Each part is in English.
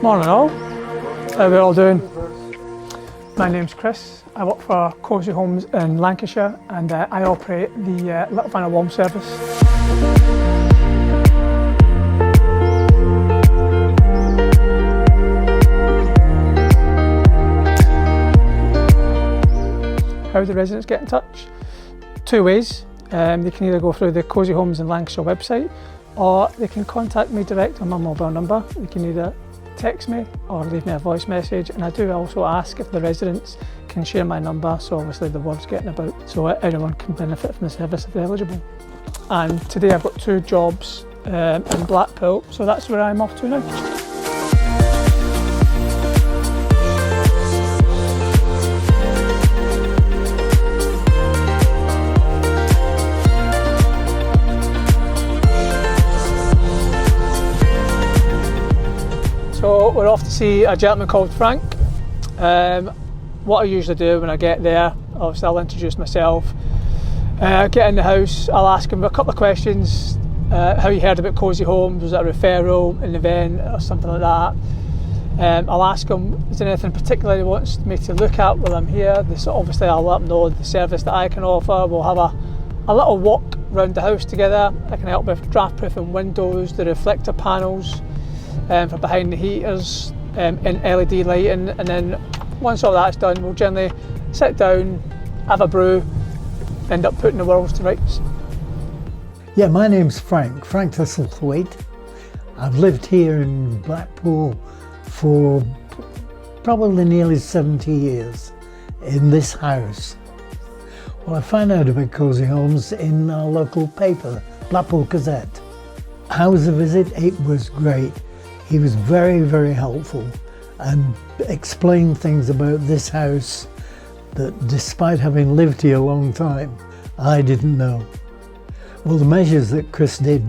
Morning all, how are we all doing? My name's Chris, I work for Cosy Homes in Lancashire and I operate the Little Van Warm service. How do the residents get in touch? Two ways. They can either go through the Cosy Homes in Lancashire website or they can contact me direct on my mobile number. They can either text me or leave me a voice message, and I do also ask if the residents can share my number, so obviously the word's getting about so everyone can benefit from the service if they're eligible. And today I've got two jobs in Blackpool, so that's where I'm off to now. So we're off to see a gentleman called Frank. What I usually do when I get there, obviously I'll introduce myself, get in the house, I'll ask him a couple of questions, how he heard about Cosy Homes, was it a referral, an event or something like that. I'll ask him, is there anything particular he wants me to look at while I'm here. Obviously I'll let him know the service that I can offer. We'll have a little walk around the house together. I can help with draft proofing windows, the reflector panels, for behind the heaters, in LED lighting, and then once all that's done we'll generally sit down, have a brew, end up putting the world to rights. Yeah, my name's Frank Thistlethwaite. I've lived here in Blackpool for probably nearly 70 years in this house. Well, I found out about Cosy Homes in our local paper, Blackpool Gazette. How was the visit? It was great. He was very, very helpful and explained things about this house that, despite having lived here a long time, I didn't know. Well, the measures that Chris did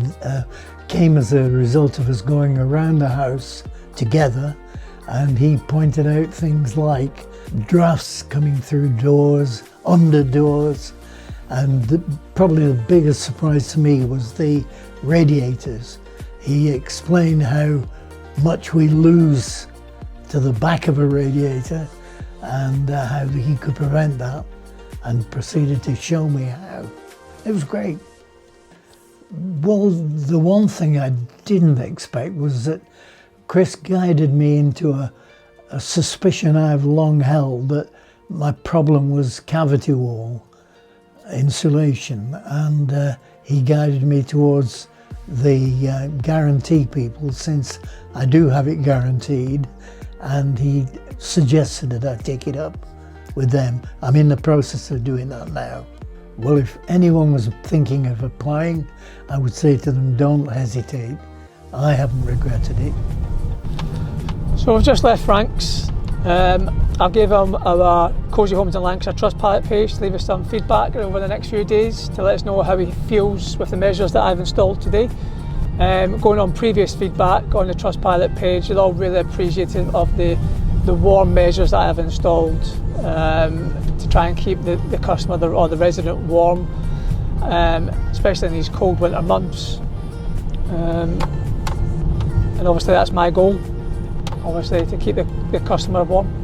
came as a result of us going around the house together, and he pointed out things like drafts coming through doors, under doors, and probably the biggest surprise to me was the radiators. He explained how much we lose to the back of a radiator and how he could prevent that, and proceeded to show me how. It was great. Well, the one thing I didn't expect was that Chris guided me into a suspicion I've long held that my problem was cavity wall insulation, and he guided me towards the guarantee people, since I do have it guaranteed, and he suggested that I take it up with them. I'm in the process of doing that now. Well, if anyone was thinking of applying, I would say to them, don't hesitate. I haven't regretted it. So we've just left Frank's. I've gave him our Cosy Homes in Lancashire Trustpilot page to leave us some feedback over the next few days to let us know how he feels with the measures that I've installed today. Going on previous feedback on the Trustpilot page, they're all really appreciative of the warm measures that I have installed to try and keep the customer or the resident warm, especially in these cold winter months. And obviously that's my goal, obviously, to keep the customer warm.